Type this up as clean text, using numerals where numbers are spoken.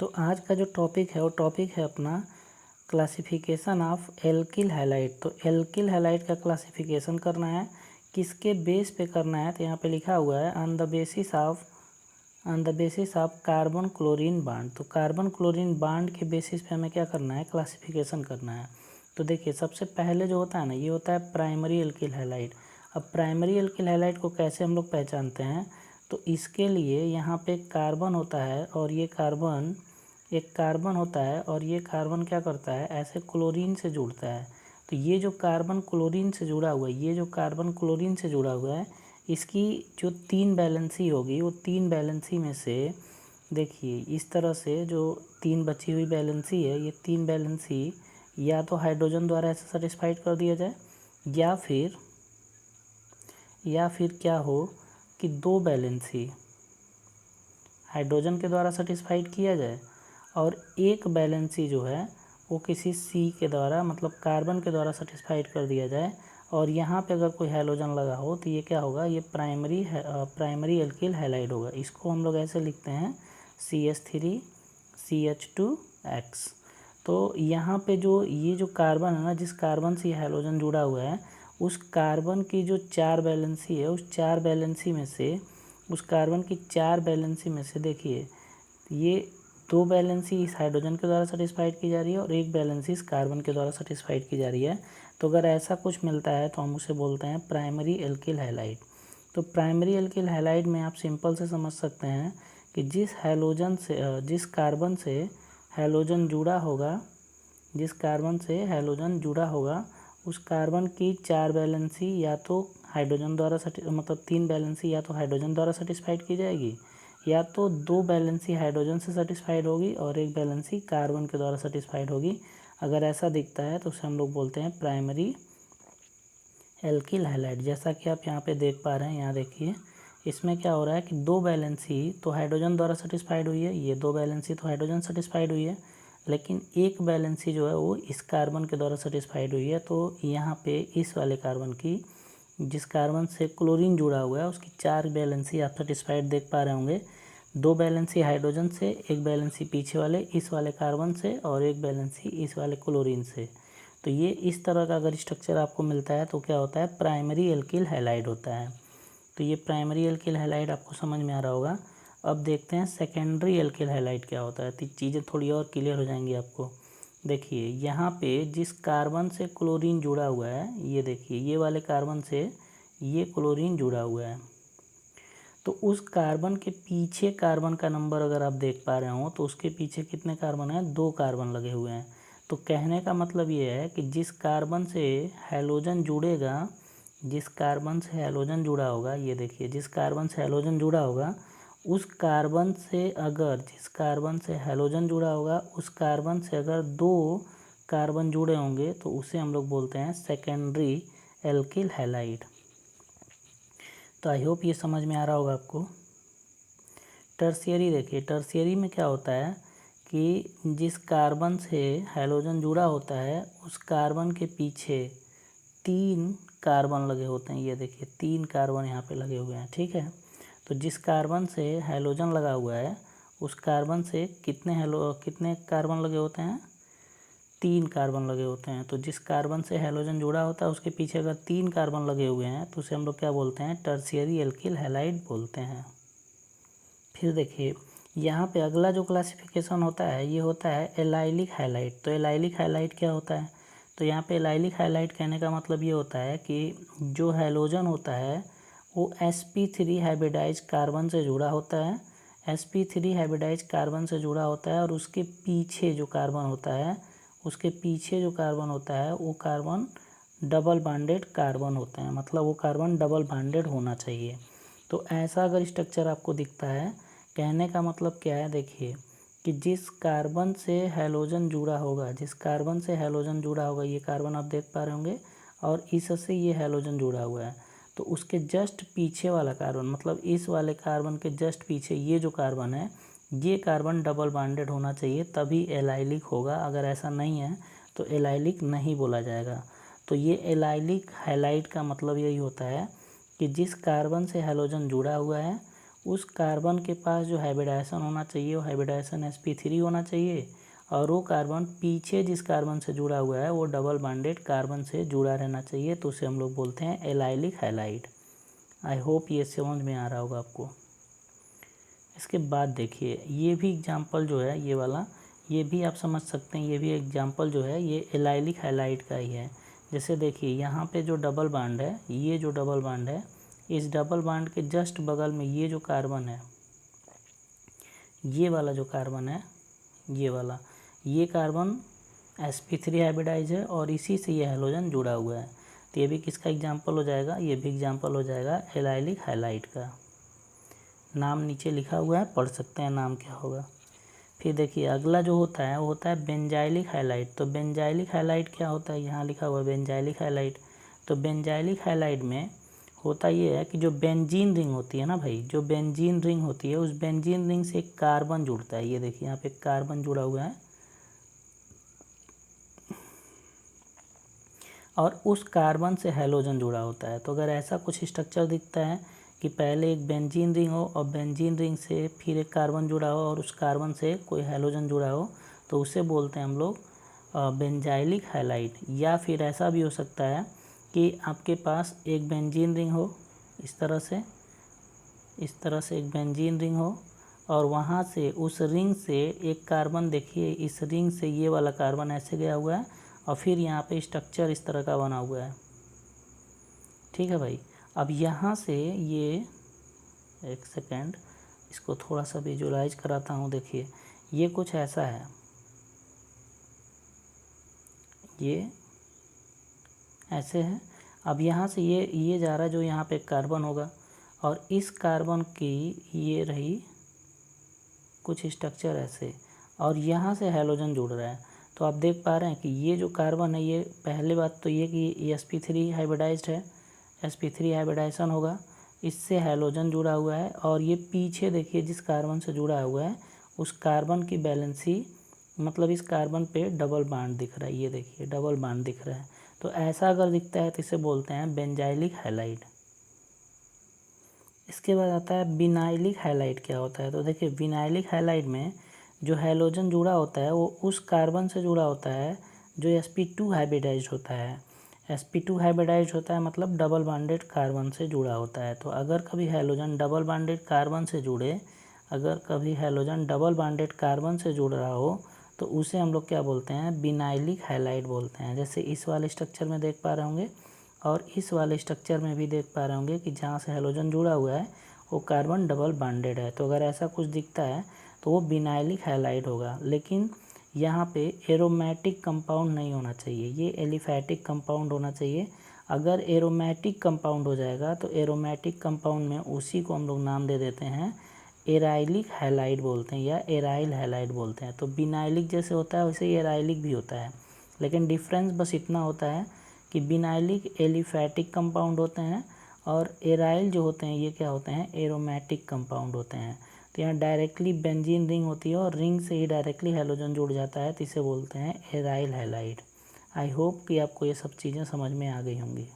तो आज का जो टॉपिक है वो टॉपिक है अपना क्लासिफिकेशन ऑफ एल्किल हैलाइड। तो एल्किल हैलाइड का क्लासिफिकेशन करना है, किसके बेस पे करना है। तो यहाँ पे लिखा हुआ है on the basis of carbon chlorine bond. तो कार्बन क्लोरीन बांड के बेसिस पे हमें क्या करना है, क्लासिफिकेशन करना है। तो देखिए सबसे पहले जो होता है ना, ये होता है प्राइमरी एल्किल हैलाइड। अब प्राइमरी एल्किल हैलाइड को कैसे हम लोग पहचानते हैं, तो इसके लिए यहाँ पे कार्बन होता है और ये कार्बन एक कार्बन होता है और ये कार्बन क्या करता है, ऐसे क्लोरीन से जुड़ता है। तो ये जो कार्बन क्लोरीन से जुड़ा हुआ है, ये जो कार्बन क्लोरीन से जुड़ा हुआ है, इसकी जो 3 वैलेंसी होगी, वो 3 वैलेंसी में से देखिए इस तरह से जो 3 बची हुई वैलेंसी है, ये 3 वैलेंसी या तो हाइड्रोजन द्वारा ऐसे सेटिस्फाइड कर दिया जाए, या फिर क्या हो कि 2 वैलेंसी हाइड्रोजन के द्वारा सेटिस्फाइड किया जाए और एक बैलेंसी जो है वो किसी सी के द्वारा, मतलब कार्बन के द्वारा सेटिस्फाइड कर दिया जाए। और यहाँ पे अगर कोई हैलोजन लगा हो तो ये क्या होगा, ये प्राइमरी एल्किल हैलाइड होगा। इसको हम लोग ऐसे लिखते हैं CH3CH2X। तो यहाँ पे जो ये जो कार्बन है ना, जिस कार्बन से ये हैलोजन जुड़ा हुआ है, उस कार्बन की जो 4 बैलेंसी है, उस 4 बैलेंसी में से उस कार्बन की 4 बैलेंसी में से देखिए ये 2 बैलेंसी इस हाइड्रोजन के द्वारा सेटिस्फाइड की जा रही है और एक बैलेंसी इस कार्बन के द्वारा सेटिस्फाइड की जा रही है। तो अगर ऐसा कुछ मिलता है तो हम उसे बोलते हैं प्राइमरी एल्किल हैलाइड। तो प्राइमरी एल्किल हैलाइड में आप सिंपल से समझ सकते हैं कि जिस कार्बन से हैलोजन जुड़ा होगा उस कार्बन की 4 बैलेंसी या तो हाइड्रोजन द्वारा मतलब 3 बैलेंसी या तो हाइड्रोजन द्वारा सेटिस्फाइड की जाएगी, या तो 2 बैलेंसी हाइड्रोजन से सेटिस्फाइड होगी और एक बैलेंसी कार्बन के द्वारा सेटिस्फाइड होगी। अगर ऐसा दिखता है तो उसे हम लोग बोलते हैं प्राइमरी एल्किल हैलाइड। जैसा कि आप यहाँ पे देख पा रहे हैं, यहाँ देखिए इसमें क्या हो रहा है कि 2 बैलेंसी तो हाइड्रोजन द्वारा सेटिस्फाइड हुई है, ये 2 बैलेंसी तो हाइड्रोजन सेटिस्फाइड हुई है, लेकिन एक बैलेंसी जो है वो इस कार्बन के द्वारा सेटिस्फाइड हुई है। तो यहाँ पे इस वाले कार्बन की, जिस कार्बन से क्लोरीन जुड़ा हुआ है, उसकी 4 बैलेंसी आप सेटिस्फाइड देख पा रहे होंगे। 2 बैलेंसी हाइड्रोजन से, एक बैलेंसी पीछे वाले इस वाले कार्बन से और एक बैलेंसी इस वाले क्लोरीन से। तो ये इस तरह का अगर स्ट्रक्चर आपको मिलता है तो क्या होता है, प्राइमरी एल्किल हैलाइड होता है। तो ये प्राइमरी एल्किल हैलाइड आपको समझ में आ रहा होगा। अब देखते हैं सेकेंडरी एल्किल हैलाइड क्या होता है, तो चीज़ें थोड़ी और क्लियर हो जाएंगी आपको। देखिए यहाँ पे जिस कार्बन से क्लोरीन जुड़ा हुआ है, ये देखिए ये वाले कार्बन से ये क्लोरीन जुड़ा हुआ है, तो उस कार्बन के पीछे कार्बन का नंबर अगर आप देख पा रहे हो तो उसके पीछे कितने कार्बन हैं, 2 कार्बन लगे हुए हैं। तो कहने का मतलब ये है कि जिस कार्बन से हैलोजन जुड़ेगा, जिस कार्बन से हैलोजन जुड़ा होगा, ये देखिए जिस कार्बन से हैलोजन जुड़ा होगा उस कार्बन से अगर जिस कार्बन से हैलोजन जुड़ा होगा उस कार्बन से अगर 2 कार्बन जुड़े होंगे तो उसे हम लोग बोलते हैं सेकेंडरी एल्किल हैलाइड। तो आई होप ये समझ में आ रहा होगा आपको। टर्शियरी देखिए, टर्शियरी में क्या होता है कि जिस कार्बन से हैलोजन जुड़ा होता है उस कार्बन के पीछे 3 कार्बन लगे होते हैं। ये देखिए 3 कार्बन यहाँ पे लगे हुए हैं, ठीक है। तो जिस कार्बन से हैलोजन लगा हुआ है उस कार्बन से कितने कार्बन लगे होते हैं, 3 कार्बन लगे होते हैं। तो जिस कार्बन से हैलोजन जुड़ा होता है उसके पीछे अगर 3 कार्बन लगे हुए हैं तो उसे हम लोग क्या बोलते हैं, टर्शियरी एल्किल हैलाइड बोलते हैं। फिर देखिए यहाँ पे अगला जो क्लासिफिकेशन होता है ये होता है एलाइलिक हैलाइड। तो एलाइलिक हैलाइड क्या होता है, तो यहाँ पे एलाइलिक हैलाइड कहने का मतलब ये होता है कि जो हैलोजन होता है वो sp3 हाइब्रिडाइज कार्बन से जुड़ा होता है, sp3 हाइब्रिडाइज कार्बन से जुड़ा होता है और उसके पीछे जो कार्बन होता है, वो कार्बन डबल बॉन्डेड कार्बन होते हैं, मतलब वो कार्बन डबल बॉन्डेड होना चाहिए। तो ऐसा अगर स्ट्रक्चर आपको दिखता है, कहने का मतलब क्या है, देखिए कि जिस कार्बन से हैलोजन जुड़ा होगा, ये कार्बन आप देख पा रहे होंगे और इससे ये हैलोजन जुड़ा हुआ है, तो उसके जस्ट पीछे वाला कार्बन, मतलब इस वाले कार्बन के जस्ट पीछे ये जो कार्बन है, ये कार्बन डबल बॉन्डेड होना चाहिए तभी एलाइलिक होगा। अगर ऐसा नहीं है तो एलाइलिक नहीं बोला जाएगा। तो ये एलाइलिक हैलाइड का मतलब यही होता है कि जिस कार्बन से हैलोजन जुड़ा हुआ है उस कार्बन के पास जो हाइब्रिडाइजेशन होना चाहिए वो हाइब्रिडाइजेशन sp3 होना चाहिए, और वो कार्बन पीछे जिस कार्बन से जुड़ा हुआ है वो डबल बॉन्डेड कार्बन से जुड़ा रहना चाहिए, तो उसे हम लोग बोलते हैं एलाइलिक हैलाइड। आई होप ये समझ में आ रहा होगा आपको। इसके बाद देखिए ये भी एग्जाम्पल जो है ये वाला, ये भी आप समझ सकते हैं, ये भी एग्जाम्पल जो है ये एलाइलिक हैलाइड का ही है। जैसे देखिए यहाँ पे जो डबल बॉन्ड है, ये जो डबल बॉन्ड है, इस डबल बॉन्ड के जस्ट बगल में ये जो कार्बन है, ये वाला जो कार्बन है, ये वाला, ये कार्बन sp3 हाइब्रिडाइज है और इसी से ये हैलोजन जुड़ा हुआ है। तो ये भी किसका एग्जाम्पल हो जाएगा, ये भी एग्जाम्पल हो जाएगा एलाइलिक हैलाइड का। नाम नीचे लिखा हुआ है, पढ़ सकते हैं नाम क्या होगा। फिर देखिए अगला जो होता है वो होता है बेंजाइलिक हैलाइड। तो बेंजाइलिक हैलाइड क्या होता है, यहाँ लिखा हुआ है बेंजाइलिक हैलाइड। तो बेंजाइलिक हैलाइड में होता ये है कि जो बेंजीन रिंग होती है ना भाई, जो बेंजीन रिंग होती है, उस बेंजीन रिंग से एक कार्बन जुड़ता है। ये देखिए यहाँ पे कार्बन जुड़ा हुआ है और उस कार्बन से हैलोजन जुड़ा होता है। तो अगर ऐसा कुछ स्ट्रक्चर दिखता है कि पहले एक बेंजीन रिंग हो और बेंजीन रिंग से फिर एक कार्बन जुड़ा हो और उस कार्बन से कोई हैलोजन जुड़ा हो, तो उसे बोलते हैं हम लोग बेंजाइलिक हैलाइड। या फिर ऐसा भी हो सकता है कि आपके पास एक बेंजीन रिंग हो, इस तरह से एक बेंजीन रिंग हो और वहाँ से उस रिंग से एक कार्बन, देखिए इस रिंग से ये वाला कार्बन ऐसे गया हुआ है और फिर यहाँ पे स्ट्रक्चर इस तरह का बना हुआ है। ठीक है भाई। अब यहाँ से ये, एक सेकेंड, इसको थोड़ा सा विजुलाइज कराता हूँ। देखिए ये कुछ ऐसा है, ये ऐसे है। अब यहाँ से ये जा रहा है, जो यहाँ पे कार्बन होगा और इस कार्बन की ये रही कुछ स्ट्रक्चर ऐसे, और यहाँ से हैलोजन जुड़ रहा है। तो आप देख पा रहे हैं कि ये जो कार्बन है, ये पहले बात तो ये कि sp3 हाइब्रिडाइज्ड है, sp3 हाइब्रिडाइजेशन होगा, इससे हैलोजन जुड़ा हुआ है। और ये पीछे देखिए जिस कार्बन से जुड़ा हुआ है उस कार्बन की वैलेंसी, मतलब इस कार्बन पे डबल बॉन्ड दिख रहा है, ये देखिए डबल बॉन्ड दिख रहा है। तो ऐसा अगर दिखता है तो इसे बोलते हैं बेंजाइलिक हैलाइड। इसके बाद आता है विनाइलिक हैलाइड। क्या होता है, तो देखिए विनाइलिक हैलाइड में जो हैलोजन जुड़ा होता है वो उस कार्बन से जुड़ा होता है जो sp2 हाइब्रिडाइज्ड होता है। sp2 हाइब्रिडाइज्ड होता है मतलब डबल बॉन्डेड कार्बन से जुड़ा होता है। तो अगर कभी हैलोजन डबल बॉन्डेड कार्बन से जुड़े, अगर कभी हैलोजन डबल बॉन्डेड कार्बन से जुड़ रहा हो तो उसे हम लोग क्या बोलते हैं, विनाइलिक हैलाइड बोलते हैं। जैसे इस वाले स्ट्रक्चर में देख पा रहे होंगे और इस वाले स्ट्रक्चर में भी देख पा रहे होंगे कि जहाँ से हैलोजन जुड़ा हुआ है वो कार्बन डबल बॉन्डेड है। तो अगर ऐसा कुछ दिखता है तो वो विनाइलिक हैलाइड होगा। लेकिन यहाँ पे एरोमेटिक कंपाउंड नहीं होना चाहिए, ये एलिफैटिक कंपाउंड होना चाहिए। अगर एरोमेटिक कंपाउंड हो जाएगा तो एरोमेटिक कंपाउंड में उसी को हम लोग नाम दे देते हैं एराइलिक हैलाइड बोलते हैं या एराइल हैलाइड बोलते हैं। तो विनाइलिक जैसे होता है वैसे ही एराइलिक भी होता है, लेकिन डिफरेंस बस इतना होता है कि विनाइलिक एलिफैटिक कंपाउंड होते हैं और एराइल जो होते हैं ये क्या होते हैं, एरोमेटिक कंपाउंड होते हैं। तो यहाँ डायरेक्टली बेंजीन रिंग होती है और रिंग से ही डायरेक्टली हैलोजन जुड़ जाता है, तो इसे बोलते हैं एराइल हैलाइड। आई होप कि आपको ये सब चीज़ें समझ में आ गई होंगी।